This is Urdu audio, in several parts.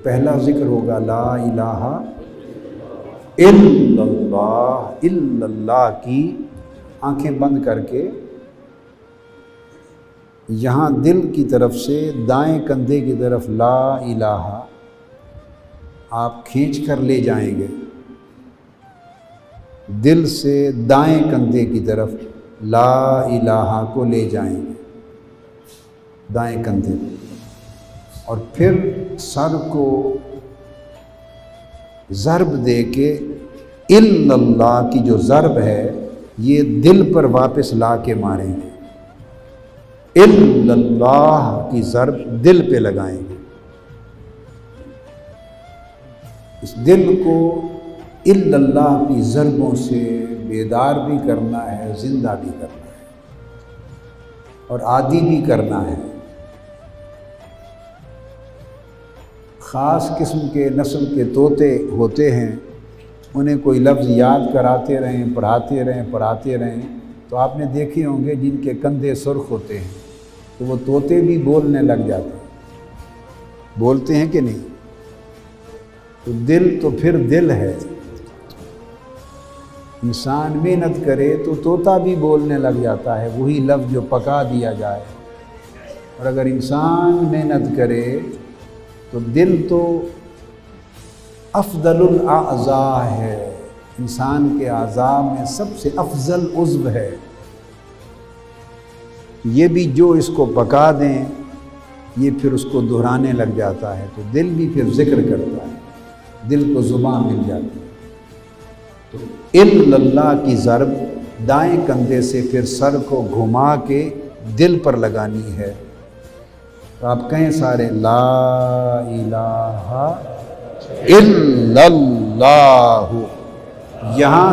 پہلا ذکر ہوگا لا الہ الا اللہ، الا اللہ کی آنکھیں بند کر کے یہاں دل کی طرف سے دائیں کندھے کی طرف لا الہ آپ کھینچ کر لے جائیں گے، دل سے دائیں کندھے کی طرف لا الہ کو لے جائیں گے دائیں کندھے پہ، اور پھر سر کو ضرب دے کے الا اللہ کی جو ضرب ہے یہ دل پر واپس لا کے ماریں گے، الا اللہ کی ضرب دل پہ لگائیں گے، اس دل کو الا اللہ کی ضربوں سے بیدار بھی کرنا ہے، زندہ بھی کرنا ہے اور عادی بھی کرنا ہے۔ خاص قسم کے نسل کے طوطے ہوتے ہیں، انہیں کوئی لفظ یاد کراتے رہیں، پڑھاتے رہیں تو آپ نے دیکھے ہوں گے جن کے کندھے سرخ ہوتے ہیں تو وہ طوطے بھی بولنے لگ جاتے ہیں، بولتے ہیں کہ نہیں؟ تو دل تو پھر دل ہے، انسان محنت کرے تو طوطا بھی بولنے لگ جاتا ہے، وہی لفظ جو پکا دیا جائے، اور اگر انسان محنت کرے تو دل تو افضل الاعضاء ہے، انسان کے اعضاء میں سب سے افضل عضو ہے، یہ بھی جو اس کو پکا دیں یہ پھر اس کو دہرانے لگ جاتا ہے، تو دل بھی پھر ذکر کرتا ہے، دل کو زبان مل جاتی ہے۔ تو الا اللہ کی ضرب دائیں کندھے سے پھر سر کو گھما کے دل پر لگانی ہے، تو آپ کہیں سارے لا الہ الا اللہ، یہاں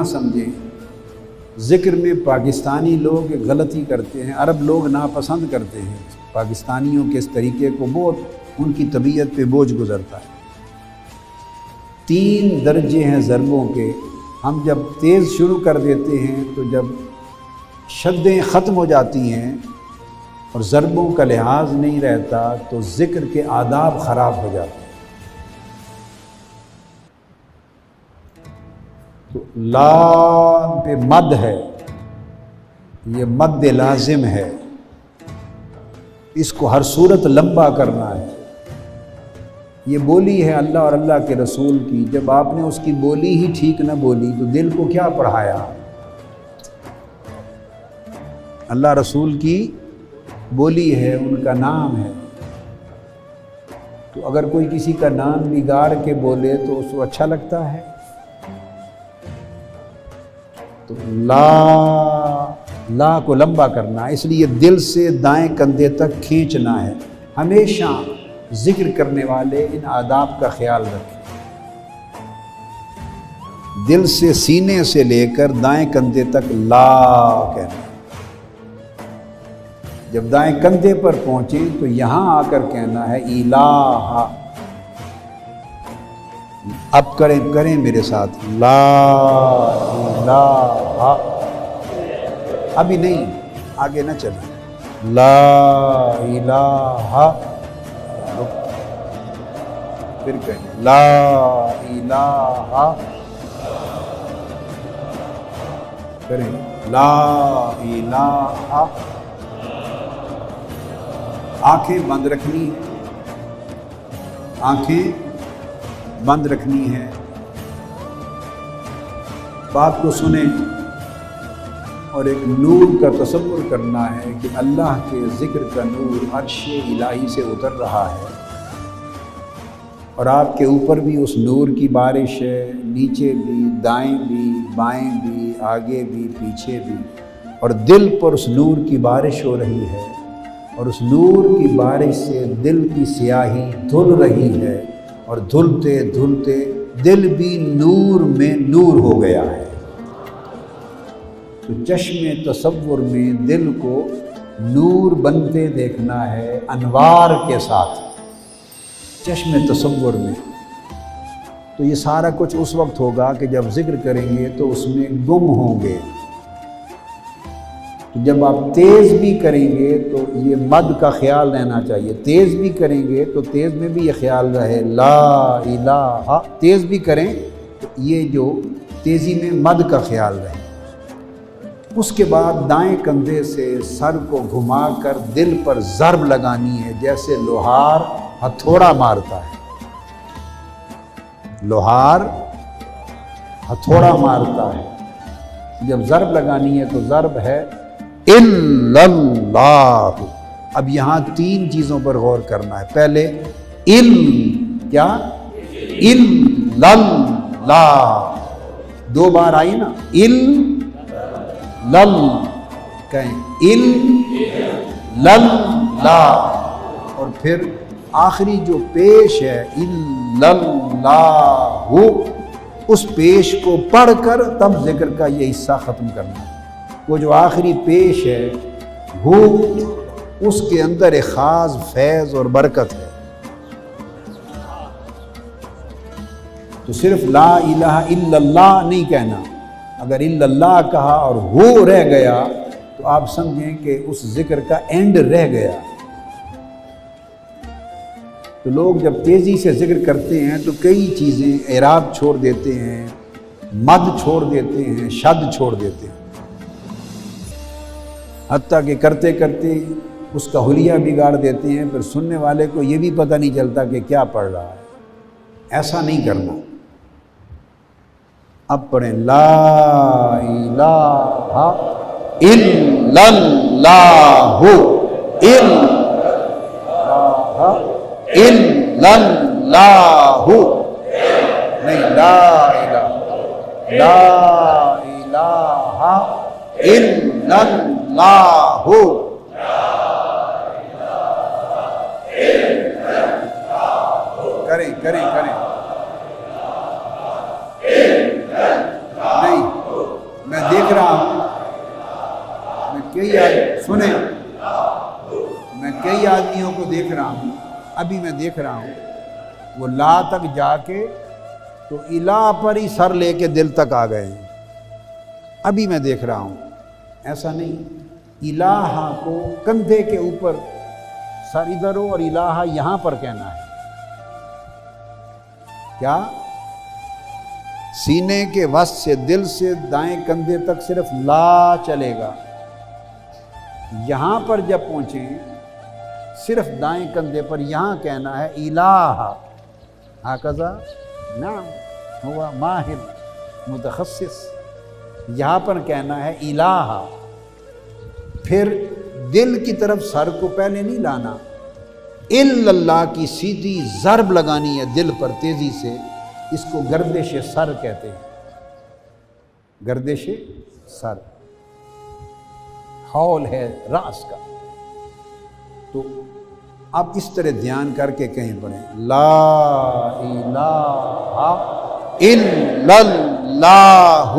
سمجھیں ذکر میں پاکستانی لوگ غلطی کرتے ہیں، عرب لوگ ناپسند کرتے ہیں پاکستانیوں کے اس طریقے کو، بہت ان کی طبیعت پہ بوجھ گزرتا ہے۔ 3 درجے ہیں ضربوں کے، ہم جب تیز شروع کر دیتے ہیں تو جب شدیں ختم ہو جاتی ہیں اور ضربوں کا لحاظ نہیں رہتا تو ذکر کے آداب خراب ہو جاتے ہیں۔ تو لا پہ مد ہے، یہ مد لازم ہے، اس کو ہر صورت لمبا کرنا ہے۔ یہ بولی ہے اللہ اور اللہ کے رسول کی، جب آپ نے اس کی بولی ہی ٹھیک نہ بولی تو دل کو کیا پڑھایا؟ اللہ رسول کی بولی ہے، ان کا نام ہے، تو اگر کوئی کسی کا نام بگاڑ کے بولے تو اس کو اچھا لگتا ہے؟ تو لا کو لمبا کرنا ہے، اس لیے دل سے دائیں کندھے تک کھینچنا ہے۔ ہمیشہ ذکر کرنے والے ان آداب کا خیال رکھیں، دل سے سینے سے لے کر دائیں کندھے تک لا کہنا، جب دائیں کندھے پر پہنچیں تو یہاں آ کر کہنا ہے الہ، اب کریں میرے ساتھ لا الہ، ابھی نہیں آگے نہ چلیں، لا الہ، پھر کہیں لا الہ، کریں لا الہ، آنکھیں بند رکھنی ہے، آنکھیں بند رکھنی ہے، بات کو سنیں اور ایک نور کا تصور کرنا ہے کہ اللہ کے ذکر کا نور عرش الہی سے اتر رہا ہے اور آپ کے اوپر بھی اس نور کی بارش ہے، نیچے بھی، دائیں بھی، بائیں بھی، آگے بھی، پیچھے بھی، اور دل پر اس نور کی بارش ہو رہی ہے، اور اس نور کی بارش سے دل کی سیاہی دھل رہی ہے، اور دھلتے دھلتے دل بھی نور میں نور ہو گیا ہے۔ تو چشم تصور میں دل کو نور بنتے دیکھنا ہے انوار کے ساتھ، چشم تصور میں۔ تو یہ سارا کچھ اس وقت ہوگا کہ جب ذکر کریں گے تو اس میں گم ہوں گے، تو جب آپ تیز بھی کریں گے تو یہ مد کا خیال رہنا چاہیے، تیز بھی کریں گے تو تیز میں بھی یہ خیال رہے لا الہ، تیز بھی کریں تو یہ جو تیزی میں مد کا خیال رہے۔ اس کے بعد دائیں کندھے سے سر کو گھما کر دل پر ضرب لگانی ہے، جیسے لوہار ہتھوڑا مارتا ہے، لوہار ہتھوڑا مارتا ہے۔ جب ضرب لگانی ہے تو ضرب ہے الا اللہ۔ اب یہاں تین چیزوں پر غور کرنا ہے۔ پہلے کیا الا اللہ، دو بار آئی نا، کہیں الا اللہ، اور پھر آخری جو پیش ہے الا اللہ، اس پیش کو پڑھ کر تب ذکر کا یہ حصہ ختم کرنا ہے۔ وہ جو آخری پیش ہے وہ اس کے اندر ایک خاص فیض اور برکت ہے۔ تو صرف لا الہ الا اللہ نہیں کہنا، اگر الا اللہ کہا اور وہ رہ گیا تو آپ سمجھیں کہ اس ذکر کا اینڈ رہ گیا۔ تو لوگ جب تیزی سے ذکر کرتے ہیں تو کئی چیزیں اعراب چھوڑ دیتے ہیں، مد چھوڑ دیتے ہیں، شد چھوڑ دیتے ہیں، حتیٰ کہ کرتے کرتے اس کا حلیہ بگاڑ دیتے ہیں، پھر سننے والے کو یہ بھی پتہ نہیں چلتا کہ کیا پڑھ رہا ہے۔ ایسا نہیں کرنا۔ اب پڑھیں لا الہ الا اللہ، الا اللہ، نہیں لا الہ، لا الہ الا اللہ، کریں کریں کریں، نہیں میں دیکھ رہا ہوں، سنیں، میں کئی آدمیوں کو دیکھ رہا ہوں، ابھی میں دیکھ رہا ہوں وہ لا تک جا کے تو الہ پر ہی سر لے کے دل تک آ گئے ہیں، ابھی میں دیکھ رہا ہوں۔ ایسا نہیں، الہ کو کندھے کے اوپر سر ادھر ہو اور الہ یہاں پر کہنا ہے۔ کیا؟ سینے کے وسط سے دل سے دائیں کندھے تک صرف لا چلے گا، یہاں پر جب پہنچیں صرف دائیں کندھے پر یہاں کہنا ہے الہ، ہاکذا نعم ہوا ماہر متخصص، یہاں پر کہنا ہے الہ۔ پھر دل کی طرف سر کو پہلے نہیں لانا، الا اللہ کی سیدھی ضرب لگانی ہے دل پر تیزی سے، اس کو گردش سر کہتے ہیں، گردش سر، حول ہے راس کا۔ تو اب اس طرح دھیان کر کے کہیں پڑھیں لا الہ الا اللہ،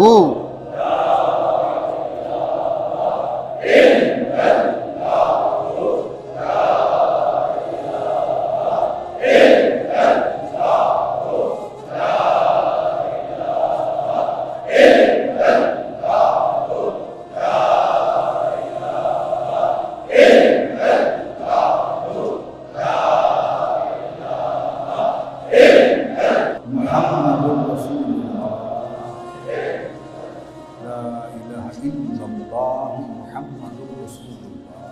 محمد رسول اللہ،